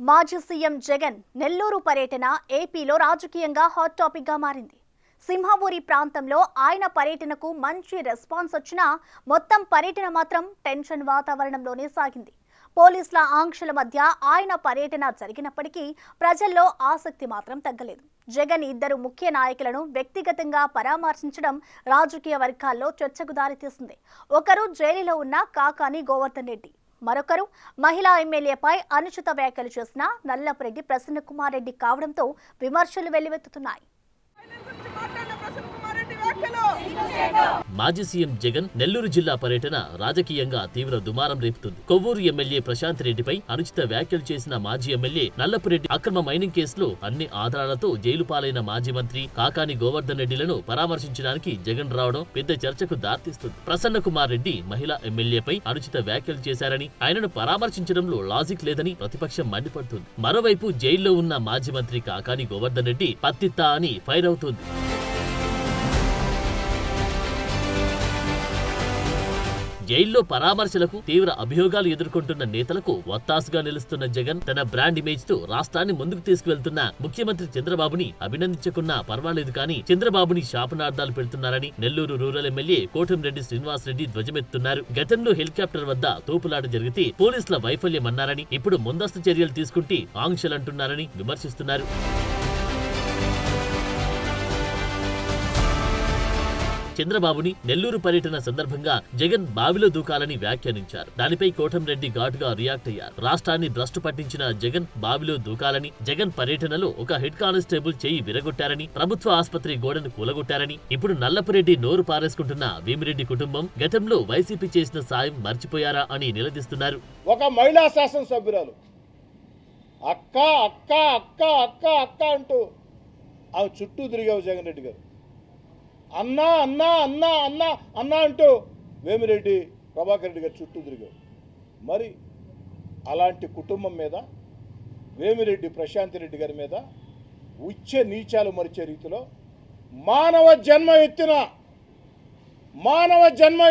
మాజీ సీఎం జగన్ నెల్లూరు పర్యటన ఏపీలో రాజకీయంగా హాట్ టాపిక్ గా మారింది. సింహాపూరి ప్రాంతంలో ఆయన పర్యటనకు మంచి రెస్పాన్స్ వచ్చినా మొత్తం పర్యటన మాత్రం టెన్షన్ వాతావరణంలోనే సాగింది. పోలీసుల ఆంక్షల మధ్య ఆయన పర్యటన జరిగినప్పటికీ ప్రజల్లో ఆసక్తి మాత్రం తగ్గలేదు. జగన్ ఇద్దరు ముఖ్య నాయకులను వ్యక్తిగతంగా పరామర్శించడం రాజకీయ వర్గాల్లో చర్చకు దారితీసింది. ఒకరు జైలులో ఉన్న కాకాని గోవర్ధన్ రెడ్డి, మరొకరు మహిళా ఎమ్మెల్యేపై అనుచిత వ్యాఖ్యలు చేసిన నల్లపురెడ్డి ప్రసన్న కుమార్ రెడ్డి కావడంతో విమర్శలు వెల్లువెత్తుతున్నాయి. మాజీ సీఎం జగన్ నెల్లూరు జిల్లా పర్యటన రాజకీయంగా తీవ్ర దుమారం రేపుతుంది. కొవ్వూరు ఎమ్మెల్యే ప్రశాంత్ రెడ్డిపై అనుచిత వ్యాఖ్యలు చేసిన మాజీ ఎమ్మెల్యే నల్లపురెడ్డి అక్రమ మైనింగ్ కేసులో అన్ని ఆధారాలతో జైలు పాలైన మాజీ మంత్రి కాకాని గోవర్ధన్ రెడ్డిలను పరామర్శించడానికి జగన్ రావడం పెద్ద చర్చకు దారితీస్తుంది. ప్రసన్న కుమార్ రెడ్డి మహిళా ఎమ్మెల్యేపై అనుచిత వ్యాఖ్యలు చేశారని, ఆయనను పరామర్శించడంలో లాజిక్ లేదని ప్రతిపక్షం మండిపడుతుంది. మరోవైపు జైల్లో ఉన్న మాజీ మంత్రి కాకాని గోవర్ధన్ రెడ్డి పత్తిత్తా అని ఫైర్ అవుతుంది. జైల్లో పరామర్శలకు తీవ్ర అభియోగాలు ఎదుర్కొంటున్న నేతలకు వత్తాసుగా నిలుస్తున్న జగన్ తన బ్రాండ్ ఇమేజ్ తో రాష్ట్రాన్ని ముందుకు తీసుకువెళ్తున్న ముఖ్యమంత్రి చంద్రబాబుని అభినందించకున్నా పర్వాలేదు కానీ చంద్రబాబుని శాపనార్థాలు పెడుతున్నారని నెల్లూరు రూరల్ ఎమ్మెల్యే కోటంరెడ్డి శ్రీనివాసరెడ్డి ధ్వజమెత్తున్నారు. గతంలో హెలికాప్టర్ వద్ద తోపులాట జరిగితే పోలీసుల వైఫల్యమన్నారని, ఇప్పుడు ముందస్తు చర్యలు తీసుకుంటే ఆంక్షలంటున్నారని విమర్శిస్తున్నారు. చంద్రబాబుని నెల్లూరు పర్యటన సందర్భంగా జగన్ బావిలో దూకాలని వ్యాఖ్యానించారు. దానిపై కోటంరెడ్డి ఘాటుగా రియాక్ట్ అయ్యారు. రాష్ట్రాన్ని భ్రష్టు పట్టించిన జగన్ బావిలో దూకాలని, జగన్ పర్యటనలో ఒక హెడ్ కానిస్టేబుల్ చెయ్యి విరగొట్టారని, ప్రభుత్వ ఆసుపత్రి గోడను కూలగొట్టారని, ఇప్పుడు నల్లపురెడ్డి నోరు పారేసుకుంటున్న వేమిరెడ్డి కుటుంబం గతంలో వైసీపీ చేసిన సాయం మర్చిపోయారా అని నిలదీస్తున్నారు. ఒక మహిళా శాసనసభ్యురాలు అక్క అక్క అక్క అక్క అక్క అంటూ ఆ చుట్టూ తిరిగావు జగన్ రెడ్డి గారు. అన్నా అన్నా అన్నా అన్నా అన్నా అంటూ వేమిరెడ్డి ప్రభాకర్ రెడ్డి గారు చుట్టూ తిరిగావు. మరి అలాంటి కుటుంబం మీద, వేమిరెడ్డి ప్రశాంత్ రెడ్డి గారి మీద ఉచ్చ నీచాలు మరిచే రీతిలో మానవ జన్మ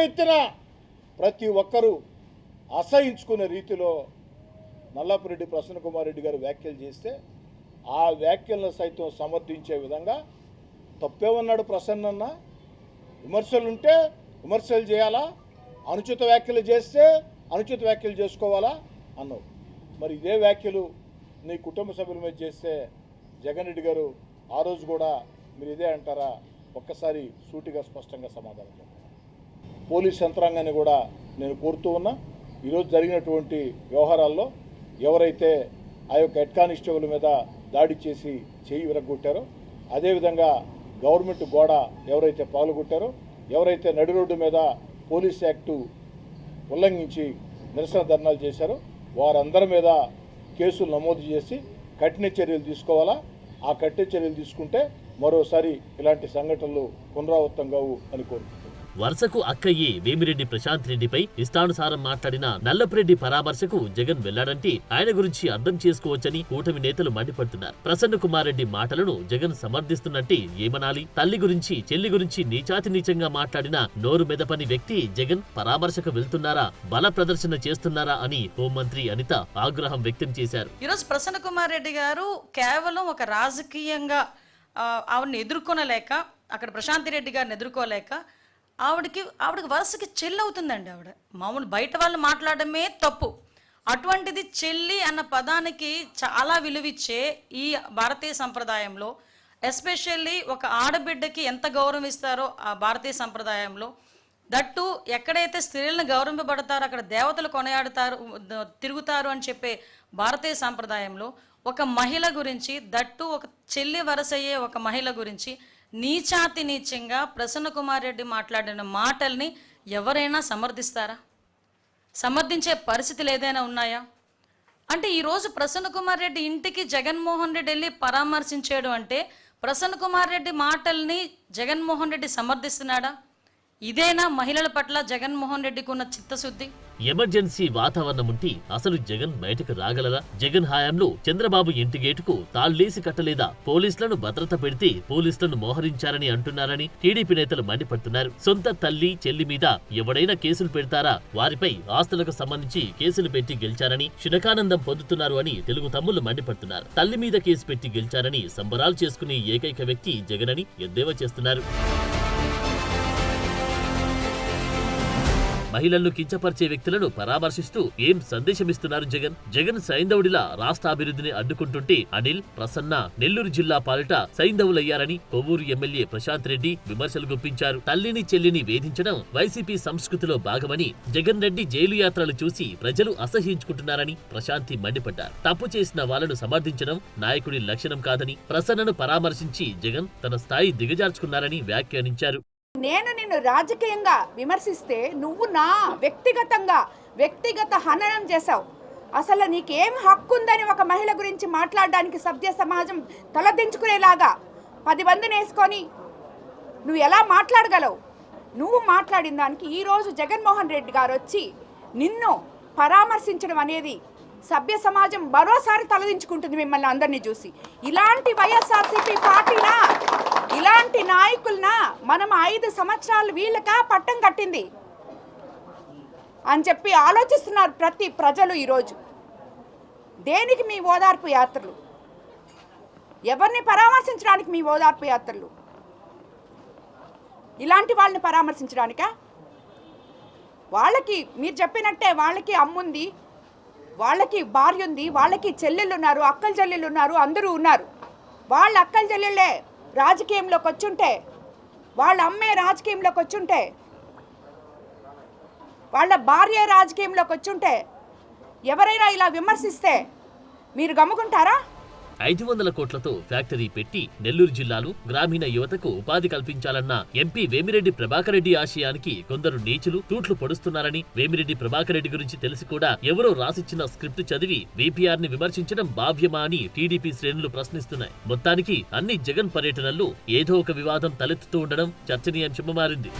ఎత్తిన ప్రతి ఒక్కరూ అసహించుకునే రీతిలో నల్లపురెడ్డి ప్రసన్న కుమార్ రెడ్డి గారు వ్యాఖ్యలు చేస్తే ఆ వ్యాఖ్యలను సైతం సమర్థించే విధంగా తప్పేమన్నాడు ప్రసన్న? విమర్శలుంటే విమర్శలు చేయాలా, అనుచిత వ్యాఖ్యలు చేస్తే అనుచిత వ్యాఖ్యలు చేసుకోవాలా అన్నావు. మరి ఇదే వ్యాఖ్యలు నీ కుటుంబ సభ్యుల మీద చేస్తే జగన్ రెడ్డి గారు ఆ రోజు కూడా మీరు ఇదే అంటారా? ఒక్కసారి సూటిగా స్పష్టంగా సమాధానం చెప్పండి. పోలీస్ యంత్రాంగాన్ని కూడా నేను కోరుతూ ఉన్నా, ఈరోజు జరిగినటువంటి వ్యవహారాల్లో ఎవరైతే ఆ యొక్క హెడ్ కానిస్టేబుల్ మీద దాడి చేసి చేయి విరగొట్టారో, అదేవిధంగా గవర్నమెంట్ గోడ ఎవరైతే పాల్గొట్టారో, ఎవరైతే నడి రోడ్డు మీద పోలీస్ యాక్టు ఉల్లంఘించి నిరసన ధర్నాలు చేశారో వారందరి మీద కేసులు నమోదు చేసి కఠిన చర్యలు తీసుకోవాలా. ఆ కఠిన చర్యలు తీసుకుంటే మరోసారి ఇలాంటి సంఘటనలు పునరావృతం కావు అని కోరుకుంటున్నాను. వరుసకు అక్కయ్యే వేమిరెడ్డి ప్రశాంత్ రెడ్డిపై ఇష్టానుసారం మాట్లాడిన నల్లపురెడ్డి పరామర్శకు జగన్ వెళ్లాడంటే ఆయన గురించి అర్థం చేసుకోవచ్చని కూటమి నేతలు మండిపడుతున్నారు. ప్రసన్న కుమార్ రెడ్డి మాటలను జగన్ సమర్థిస్తున్నట్టే ఏమనాలి? తల్లి గురించి, చెల్లి గురించి నీచాతి నీచంగా మాట్లాడిన నోరు మెదపని వ్యక్తి జగన్ పరామర్శకు వెళ్తున్నారా, బల ప్రదర్శన చేస్తున్నారా అని హోంమంత్రి అనిత ఆగ్రహం వ్యక్తం చేశారు. ఈరోజు ప్రసన్న కుమార్ రెడ్డి గారు కేవలం ఒక రాజకీయంగా ఆవిడని ఎదుర్కొనలేక, అక్కడ ప్రశాంత్ రెడ్డి గారిని ఎదుర్కోలేక ఆవిడకి వరుసకి చెల్లి అవుతుందండి. ఆవిడ మామూలు బయట వాళ్ళు మాట్లాడమే తప్పు, అటువంటిది చెల్లి అన్న పదానికి చాలా విలువిచ్చే ఈ భారతీయ సంప్రదాయంలో, ఎస్పెషల్లీ ఒక ఆడబిడ్డకి ఎంత గౌరవం ఇస్తారో ఆ భారతీయ సంప్రదాయంలో, దట్టు ఎక్కడైతే స్త్రీలను గౌరవింపబడతారో అక్కడ దేవతలు కొనియాడుతారు, తిరుగుతారు అని చెప్పే భారతీయ సంప్రదాయంలో ఒక మహిళ గురించి, దట్టు ఒక చెల్లి వరసయ్యే ఒక మహిళ గురించి నీచాతి నీచంగా ప్రసన్న కుమార్ రెడ్డి మాట్లాడిన మాటల్ని ఎవరైనా సమర్థిస్తారా? సమర్థించే పరిస్థితులు ఏదైనా ఉన్నాయా? అంటే ఈరోజు ప్రసన్న కుమార్ రెడ్డి ఇంటికి జగన్మోహన్ రెడ్డి వెళ్ళి పరామర్శించాడు అంటే ప్రసన్న కుమార్ రెడ్డి మాటల్ని జగన్మోహన్ రెడ్డి సమర్థిస్తున్నాడా? ఇదేనా మహిళల పట్ల జగన్మోహన్ రెడ్డికి ఉన్న చిత్తశుద్ధి? ఎమర్జెన్సీ వాతావరణం ఉంటే అసలు జగన్ బయటకు రాగలరా? జగన్ హయాంలో చంద్రబాబు ఇంటి గేటుకు తాళ్లేసి కట్టలేదా? పోలీసులను భద్రత పెడితే పోలీసులను మోహరించారని అంటున్నారని టీడీపీ నేతలు మండిపడుతున్నారు. సొంత తల్లి చెల్లి మీద ఎవడైనా కేసులు పెడతారా? వారిపై ఆస్తులకు సంబంధించి కేసులు పెట్టి గెలిచారని శునకానందం పొందుతున్నారు అని తెలుగు తమ్ముళ్లు మండిపడుతున్నారు. తల్లి మీద కేసు పెట్టి గెలిచారని సంబరాలు చేసుకునే ఏకైక వ్యక్తి జగన్ అని ఎద్దేవా చేస్తున్నారు. మహిళలను కించపరిచే వ్యక్తులను పరామర్శిస్తూ ఏం సందేశమిస్తున్నారు జగన్? జగన్ సైంధవుడిలా రాష్ట్ర అభివృద్ధిని అడ్డుకుంటుంటే అనిల్, ప్రసన్న నెల్లూరు జిల్లా పాలిట సైంధవులయ్యారని కొవ్వూరు ఎమ్మెల్యే ప్రశాంత్ రెడ్డి విమర్శలు గుప్పించారు. తల్లిని చెల్లిని వేధించడం వైసీపీ సంస్కృతిలో భాగమని, జగన్ రెడ్డి జైలు యాత్రలు చూసి ప్రజలు అసహ్యించుకుంటున్నారని ప్రశాంతి మండిపడ్డారు. తప్పు చేసిన వాళ్లను సమర్థించడం నాయకుడి లక్షణం కాదని, ప్రసన్నను పరామర్శించి జగన్ తన స్థాయి దిగజార్చుకున్నారని వ్యాఖ్యానించారు. నేను నిన్ను రాజకీయంగా విమర్శిస్తే నువ్వు నా వ్యక్తిగత హననం చేశావు. అసలు నీకేం హక్కు ఉందని ఒక మహిళ గురించి మాట్లాడడానికి సభ్య సమాజం తలదించుకునేలాగా 10 మందిని వేసుకొని నువ్వు ఎలా మాట్లాడగలవు? నువ్వు మాట్లాడిన దానికి ఈరోజు జగన్మోహన్ రెడ్డి గారు వచ్చి నిన్ను పరామర్శించడం అనేది సభ్య సమాజం మరోసారి తలదించుకుంటుంది మిమ్మల్ని అందరినీ చూసి. ఇలాంటి వైఎస్ఆర్సీపీ పార్టీనా, ఇలాంటి నాయకులనా మనం 5 సంవత్సరాలు వీళ్ళకా పట్టం కట్టింది అని చెప్పి ఆలోచిస్తున్నారు ప్రతి ప్రజలు ఈరోజు. దేనికి మీ ఓదార్పు యాత్రలు? ఎవరిని పరామర్శించడానికి మీ ఓదార్పు యాత్రలు? ఇలాంటి వాళ్ళని పరామర్శించడానికా? వాళ్ళకి మీరు చెప్పినట్టే వాళ్ళకి అమ్ముంది, వాళ్ళకి భార్య ఉంది, వాళ్ళకి చెల్లెళ్ళు ఉన్నారు, అక్కల చెల్లెళ్ళు ఉన్నారు, అందరూ ఉన్నారు. వాళ్ళ అక్కల చెల్లెళ్ళే రాజకీయంలోకి వచ్చుంటే, వాళ్ళ అమ్మే రాజకీయంలోకి వచ్చుంటే, వాళ్ళ భార్య రాజకీయంలోకి వచ్చుంటే ఎవరైనా ఇలా విమర్శిస్తే మీరు గమ్ముకుంటారా? 500 కోట్లతో ఫ్యాక్టరీ పెట్టి నెల్లూరు జిల్లాలో గ్రామీణ యువతకు ఉపాధి కల్పించాలన్న ఎంపీ వేమిరెడ్డి ప్రభాకర్ రెడ్డి ఆశయానికి కొందరు నీచులు తూట్లు పొడుస్తున్నారని, వేమిరెడ్డి ప్రభాకర్ రెడ్డి గురించి తెలిసి కూడా ఎవరో రాసిచ్చిన స్క్రిప్ట్ చదివి వీపీఆర్ ని విమర్శించడం భావ్యమా అని టీడీపీ శ్రేణులు ప్రశ్నిస్తున్నాయి. మొత్తానికి అన్ని జగన్ పర్యటనల్లో ఏదో ఒక వివాదం తలెత్తుతూ ఉండడం చర్చనీయాంశంగా మారింది.